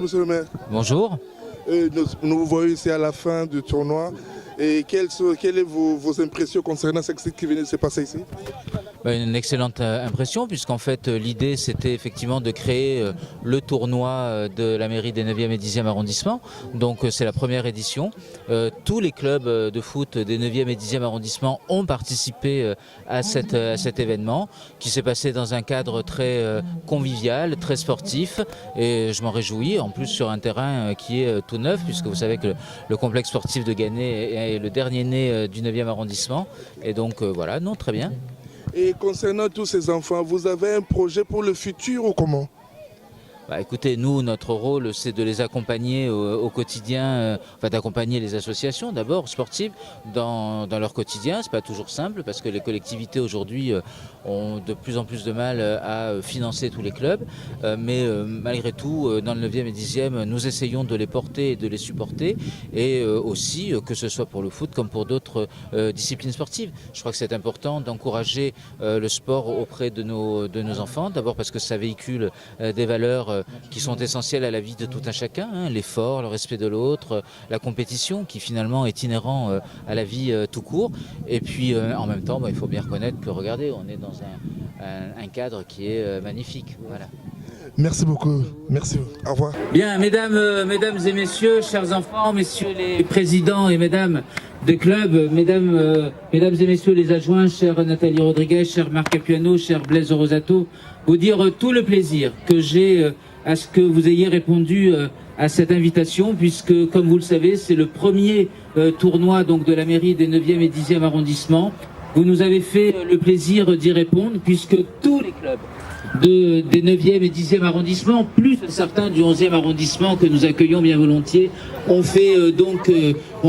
monsieur le maire. Bonjour. Nous vous voyons ici à la fin du tournoi. Et quelles sont vos impressions concernant ce qui venait de se passer ici? Une excellente impression, puisqu'en fait l'idée c'était effectivement de créer le tournoi de la mairie des 9e et 10e arrondissements. Donc c'est la première édition. Tous les clubs de foot des 9e et 10e arrondissements ont participé à cet événement qui s'est passé dans un cadre très convivial, très sportif, et je m'en réjouis, en plus sur un terrain qui est tout neuf, puisque vous savez que le complexe sportif de Ganay est le dernier né du 9e arrondissement, et donc voilà, non, très bien. Et concernant tous ces enfants, vous avez un projet pour le futur ou comment? Écoutez, nous, notre rôle, c'est de les accompagner au quotidien, d'accompagner les associations d'abord sportives dans leur quotidien. C'est pas toujours simple parce que les collectivités aujourd'hui ont de plus en plus de mal à financer tous les clubs. Mais malgré tout, dans le 9e et 10e, nous essayons de les porter et de les supporter. Et aussi, que ce soit pour le foot comme pour d'autres disciplines sportives. Je crois que c'est important d'encourager le sport auprès de nos enfants. D'abord parce que ça véhicule des valeurs qui sont essentielles à la vie de tout un chacun, hein, l'effort, le respect de l'autre, la compétition qui finalement est inhérent à la vie tout court. Et puis en même temps, il faut bien reconnaître que regardez, on est dans un cadre qui est magnifique. Voilà. Merci beaucoup. Merci. Au revoir. Bien, mesdames et messieurs, chers enfants, messieurs les présidents et mesdames de club, mesdames et messieurs les adjoints, chère Nathalie Rodriguez, cher Marc Capuano, cher Blaise Rosato, vous dire tout le plaisir que j'ai à ce que vous ayez répondu à cette invitation, puisque, comme vous le savez, c'est le premier tournoi donc, de la mairie des 9e et 10e arrondissements. Vous nous avez fait le plaisir d'y répondre, puisque tous les clubs des 9e et 10e arrondissements, plus certains du 11e arrondissement que nous accueillons bien volontiers, ont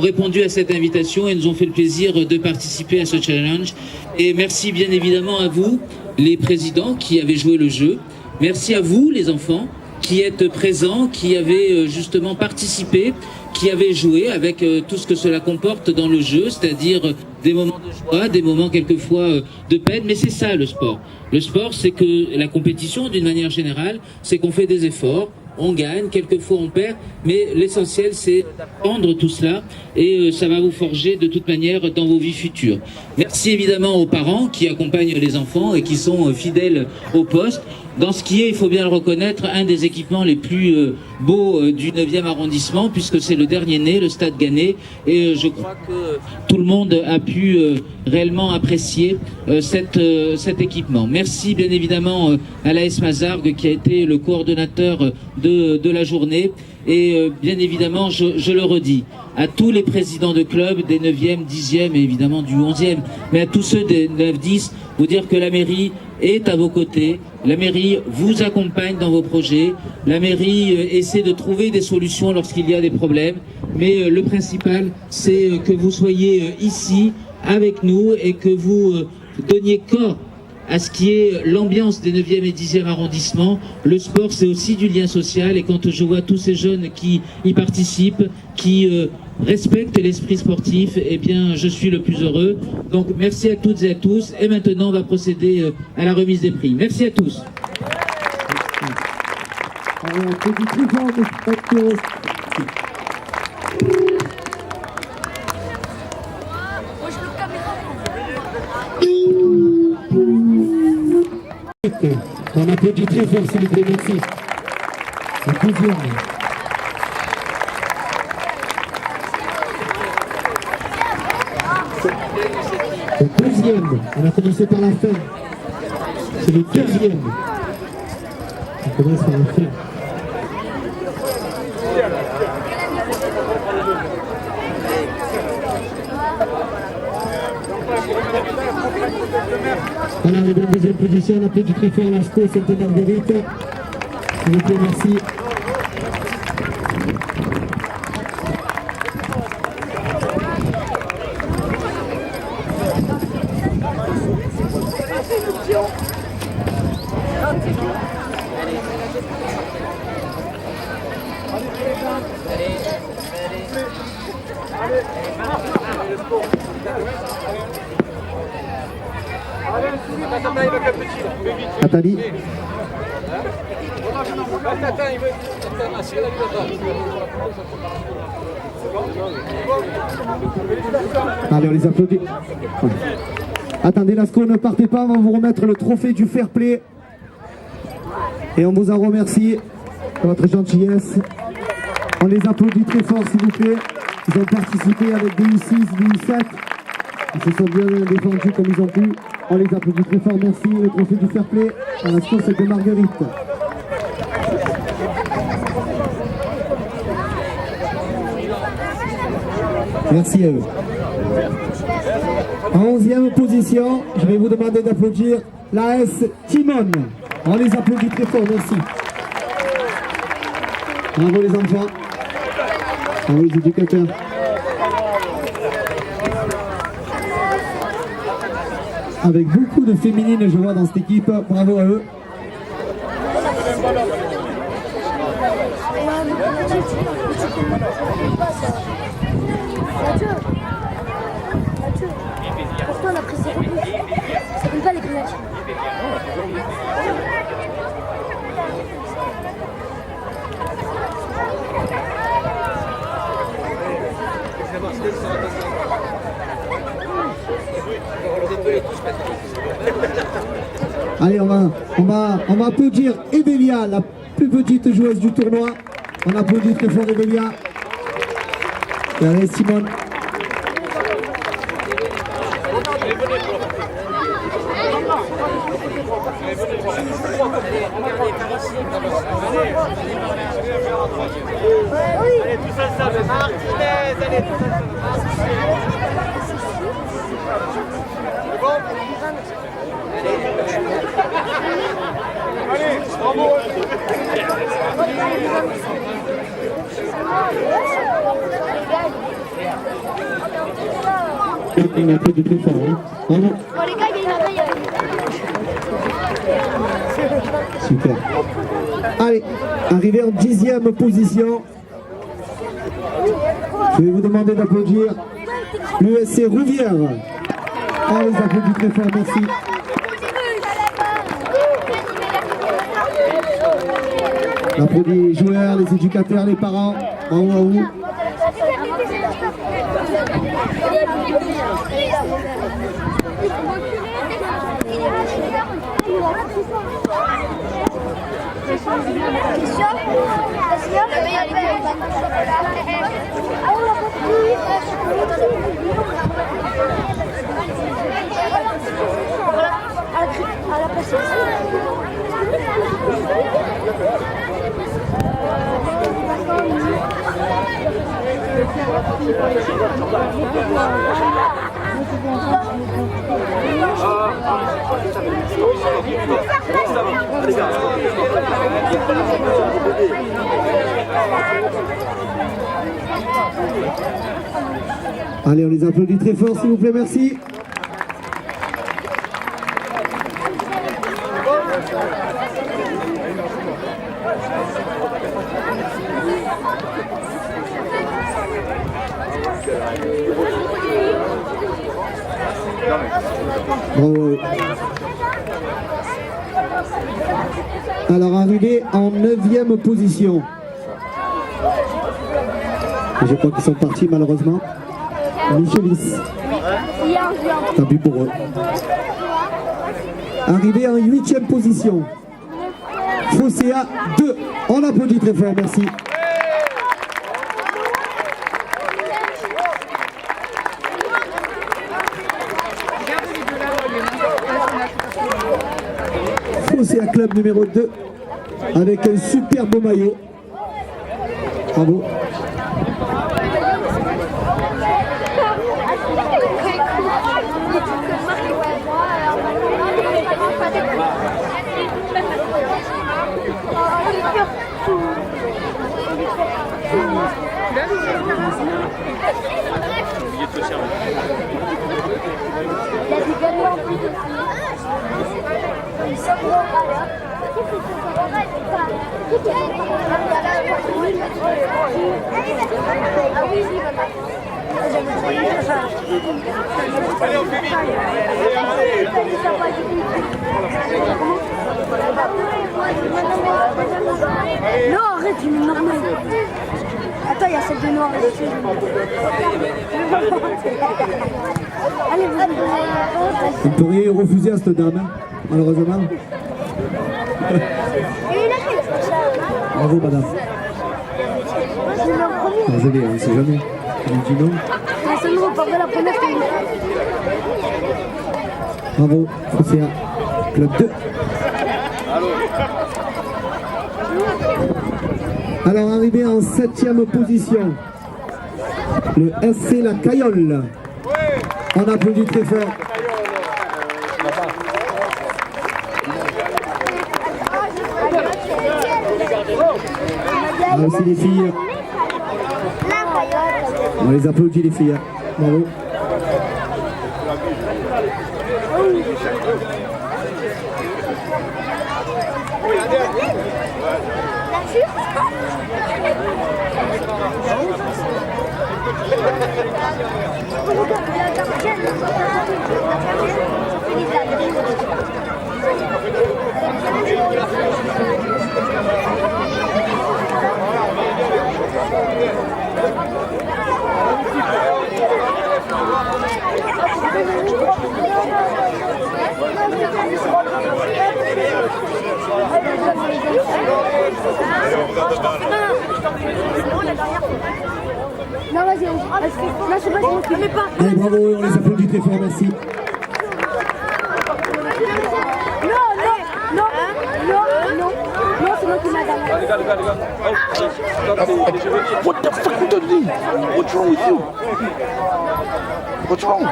répondu à cette invitation et nous ont fait le plaisir de participer à ce challenge. Et merci bien évidemment à vous, les présidents qui avaient joué le jeu. Merci à vous, les enfants, qui êtes présents, qui avez justement participé, qui avez joué avec tout ce que cela comporte dans le jeu, c'est-à-dire des moments de joie, des moments quelquefois de peine, mais c'est ça le sport. Le sport, c'est que la compétition, d'une manière générale, c'est qu'on fait des efforts, on gagne, quelquefois on perd, mais l'essentiel c'est d'apprendre tout cela et ça va vous forger de toute manière dans vos vies futures. Merci évidemment aux parents qui accompagnent les enfants et qui sont fidèles au poste. Dans ce qui est, il faut bien le reconnaître, un des équipements les plus beaux du 9e arrondissement, puisque c'est le dernier né, le Stade Ganay, et je crois que tout le monde a pu réellement apprécier cet équipement. Merci bien évidemment à l'AS Mazargues qui a été le coordonnateur de la journée, et bien évidemment, je le redis, à tous les présidents de clubs des 9e, 10e et évidemment du 11e, mais à tous ceux des 9-10, vous dire que la mairie est à vos côtés, la mairie vous accompagne dans vos projets, la mairie essaie de trouver des solutions lorsqu'il y a des problèmes, mais le principal c'est que vous soyez ici avec nous et que vous donniez corps à ce qui est l'ambiance des 9e et 10e arrondissements. Le sport, c'est aussi du lien social, et quand je vois tous ces jeunes qui y participent, qui respectent l'esprit sportif, eh bien, je suis le plus heureux. Donc, merci à toutes et à tous. Et maintenant, on va procéder à la remise des prix. Merci à tous. On applaudit très fort, s'il vous plaît, merci. C'est plusieurs. Le deuxième, on a commencé par la fin. C'est le deuxième. On commence par la fin. Voilà, les deux deuxième position, on applaudit très fort l'Asco Sainte-Marguerite. S'il vous plaît, merci. Nathalie. Allez, on les applaudit. Ouais. Attendez, Lasco, ne partez pas, on va vous remettre le trophée du fair play. Et on vous en remercie pour votre gentillesse. On les applaudit très fort, s'il vous plaît. Ils ont participé avec des U6, des U7. Ils se sont bien défendus comme ils ont pu. On les applaudit très fort, merci. Le trophée du fair play, à la score, c'est de Marguerite. Merci à eux. En 11e position, je vais vous demander d'applaudir l'AS Timon. On les applaudit très fort, merci. Bravo les enfants. Bravo les éducateurs. Avec beaucoup de féminines, je vois dans cette équipe. Bravo à eux. Pourquoi on a pris ces rebonds? Ça s'appelle pas les pénaltys. Allez, on va applaudir Evelia, la plus petite joueuse du tournoi. On applaudit très fort Evelia. Et allez, Simone. Allez, tout ça, ça va. Martinez, allez, tout ça, ça va. Allez, bravo. Il a fait du très fort. Hein. Bravo. Bon les gars, il y a une abeille. Super. Allez, arrivé en 10e position. Je vais vous demander d'applaudir l'USC Rouvière. On les applaudit très fort, merci. On applaudit les joueurs, les éducateurs, les parents. Bravo à vous. Allez, on les applaudit très fort, s'il vous plaît, merci. Bravo. Alors, arrivé en 9e position. Je crois qu'ils sont partis malheureusement. Michelis. Tant pis pour eux. Arrivé en 8e position. Fosséa 2. On applaudit très fort, merci. Fosséa Club numéro 2 avec un superbe maillot. Bravo. Allez, on fait vite. Non, arrête, il est normal. Attends, il y a celle de noir. Allez, Vous ne pourriez refuser à cette dame, hein, malheureusement. Bravo, madame. Désolé, on ne sait jamais. On dit non. Bravo, Océa. Club 2. Alors, arrivé en 7e position, le SC La Cayolle. On applaudit très fort. Là aussi les filles. On les applaudit les filles. Bravo. Non, vas-y, non, c'est pas, je ne fais pas. Allez, bravo, on les applaudit très fort, merci. Non, c'est moi qui m'a donné. What the fuck you doing? What's wrong with you? What's wrong?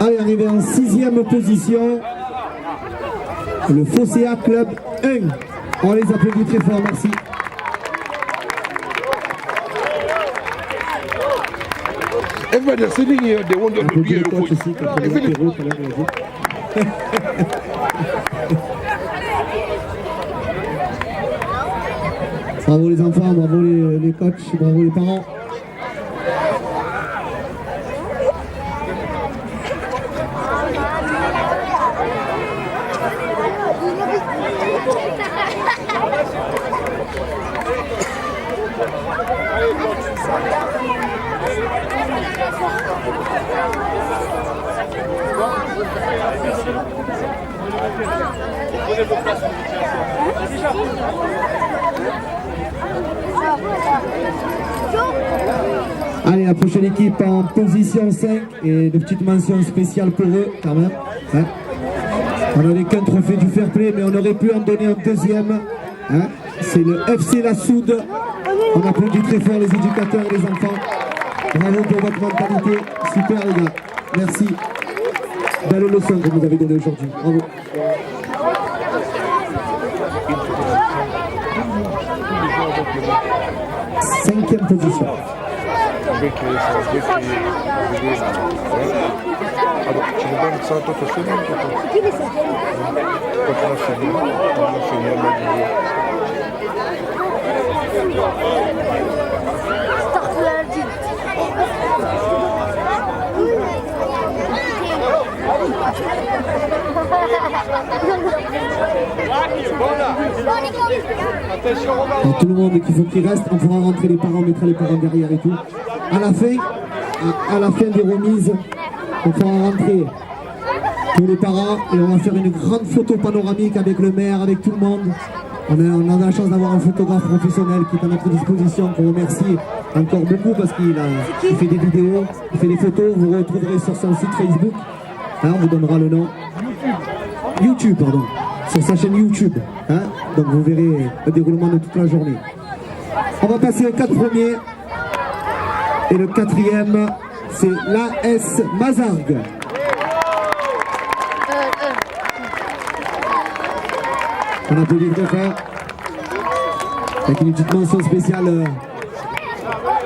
Allez, arrivé en 6e position, le Fosséa Club 1. On les applaudit très fort, merci. Everybody sitting here, they want you to be Applaudis a le coach aussi, qui a pris l'apéro tout à l'heure, il a dit. Bravo les enfants, bravo les coachs, bravo les parents. Allez, la prochaine équipe en position 5 et de petites mentions spéciales pour eux quand même. Hein. On n'avait qu'un trophée du fair play, mais on aurait pu en donner un deuxième. Hein. C'est le FC La Soude. On applaudit très fort les éducateurs et les enfants. Bravo pour votre mentalité. Super les gars. Merci. Belle leçon que vous avez donnée aujourd'hui. Bravo. Cinquième position. Tu veux pas ça toi aussi? Quand on a fini, Et tout le monde qu'il reste, on fera rentrer les parents, on mettra les parents derrière et tout. À la fin des remises, on fera rentrer tous les parents et on va faire une grande photo panoramique avec le maire, avec tout le monde. On a la chance d'avoir un photographe professionnel qui est à notre disposition, qu'on remercie encore beaucoup parce qu'il fait des vidéos, il fait des photos, vous retrouverez sur son site Facebook. Hein, on vous donnera le nom. YouTube, pardon. Sur sa chaîne YouTube. Hein, donc vous verrez le déroulement de toute la journée. On va passer aux 4 premiers. Et le 4e, c'est l'AS Mazargues. On applaudit très fort. Avec une petite mention spéciale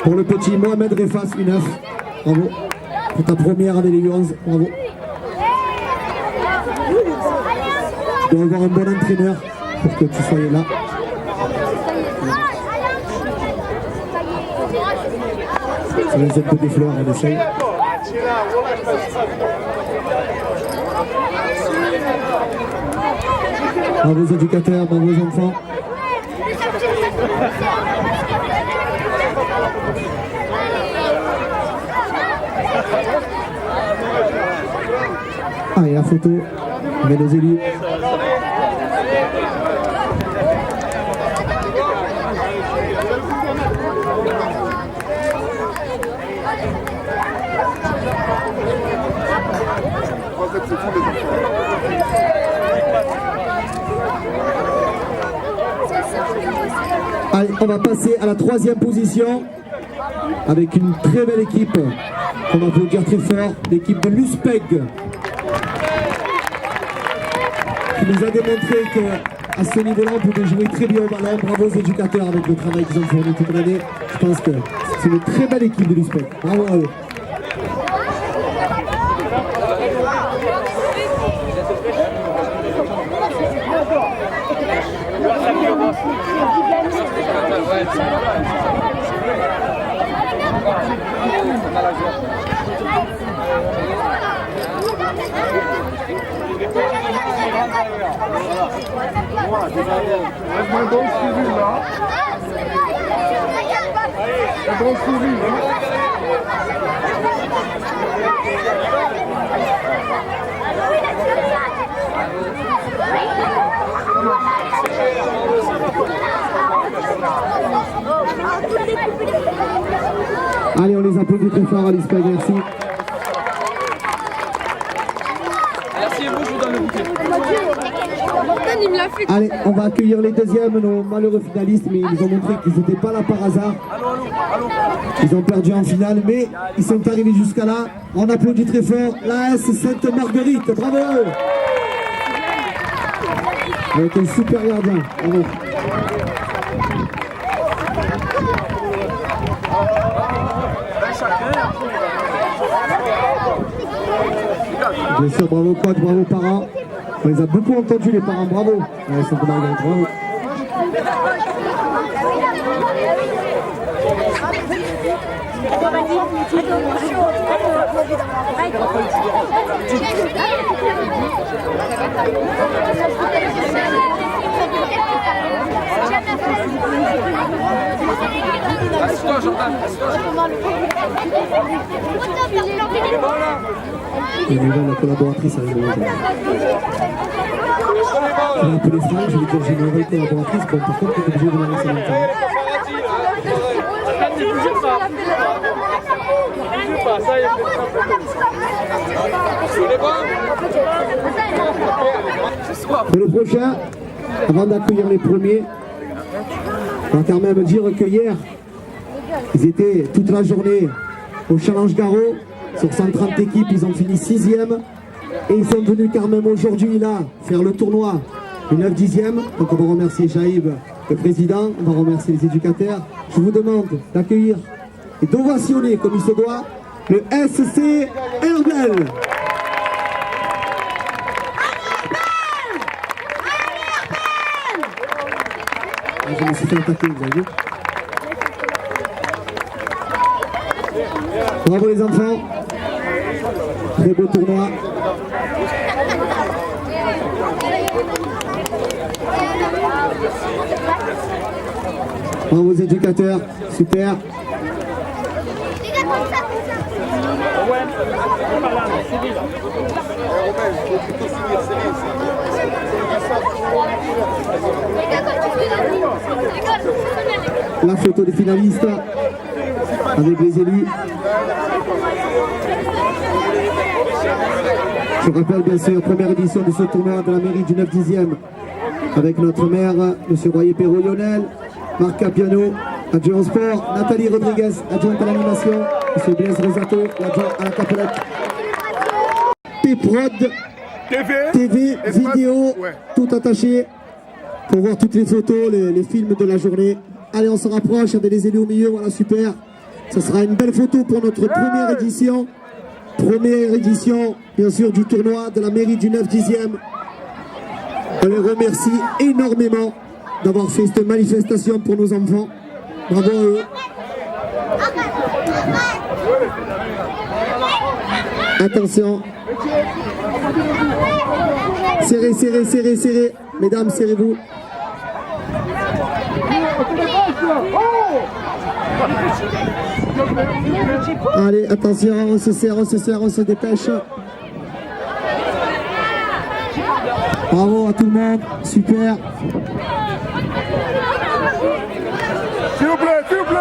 pour le petit Mohamed Refas U9. Bravo. Pour ta première année les 11. Bravo. Tu dois avoir un bon entraîneur pour que tu sois là. Ça laisse un peu des fleurs, on essaye. Bravo aux éducateurs, bravo aux enfants. Ah, et la photo avec nos élus. Allez, on va passer à la 3e position avec une très belle équipe. On va applaudir très fort, l'équipe de l'USPEG, qui nous a démontré qu'à ce niveau-là, on pouvait jouer très bien au ballon. Bravo aux éducateurs avec le travail qu'ils ont fourni toute l'année. Je pense que c'est une très belle équipe de l'USPEG. Bravo à eux. Allez, on les applaudit très fort à l'USPEG, merci. Merci et vous, je vous donne le bouquet. Allez, on va accueillir les deuxièmes, nos malheureux finalistes, mais ils nous ont montré qu'ils n'étaient pas là par hasard. Ils ont perdu en finale, mais ils sont arrivés jusqu'à là. On applaudit très fort l'AS Sainte-Marguerite, bravo à eux. Avec un super gardien, bravo. Bien sûr, bravo coach, bravo parents. On les a beaucoup entendus les parents, bravo. Ouais, Sainte-Marguerite, bravo. Assieds-toi, Jordan, assieds-toi. Et nouvelle collaboratrice avec nous. J'ai un peu les fringues, je vais dire j'ai une nouvelle collaboratrice, bon par contre on est obligé de la laisser longtemps. Ne bougez pas. Ne bougez pas, ça y est. Et le prochain, avant d'accueillir les premiers, on va quand même dire que hier, ils étaient toute la journée au Challenge Garot. Sur 130 équipes, ils ont fini 6e. Et ils sont venus quand même aujourd'hui là faire le tournoi du 9-10e. Donc on va remercier Jaïb, le président, on va remercier les éducateurs. Je vous demande d'accueillir et d'ovationner comme il se doit le SC Herbel. Je me suis fait attaquer, vous avez vu. Bravo les enfants. Très beau tournoi. Bravo aux éducateurs, super. La photo des finalistes avec les élus. Je rappelle bien sûr, première édition de ce tournoi de la mairie du 9-10e avec notre maire, M. Royer-Perrault Lionel, Marc Capiano, adjoint au sport, Nathalie Rodriguez, adjointe à l'animation, M. Blaise Rosato, adjoint à la capelette. P-Prod, TV, vidéo, ouais. Tout attaché pour voir toutes les photos, les films de la journée. Allez, on se rapproche, avec les élus au milieu, voilà, super. Ce sera une belle photo pour notre première édition. Première édition, bien sûr, du tournoi de la mairie du 9-10e. On les remercie énormément d'avoir fait cette manifestation pour nos enfants. Bravo à eux. Attention. Serré, serré, serré, serré. Mesdames, serrez-vous. Allez, attention, on se serre, on se dépêche. Bravo à tout le monde, super. S'il vous plaît, s'il vous plaît.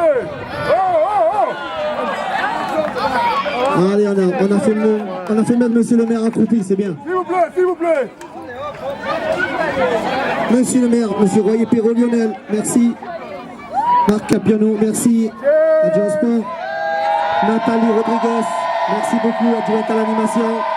Allez, on a fait mettre monsieur le maire accroupi, c'est bien. S'il vous plaît, s'il vous plaît. Monsieur le maire, monsieur Royer-Perrault Lionel, merci. Marc Capiano, merci. Adjoint sport. Nathalie Rodriguez, merci beaucoup, adjointe à l'animation.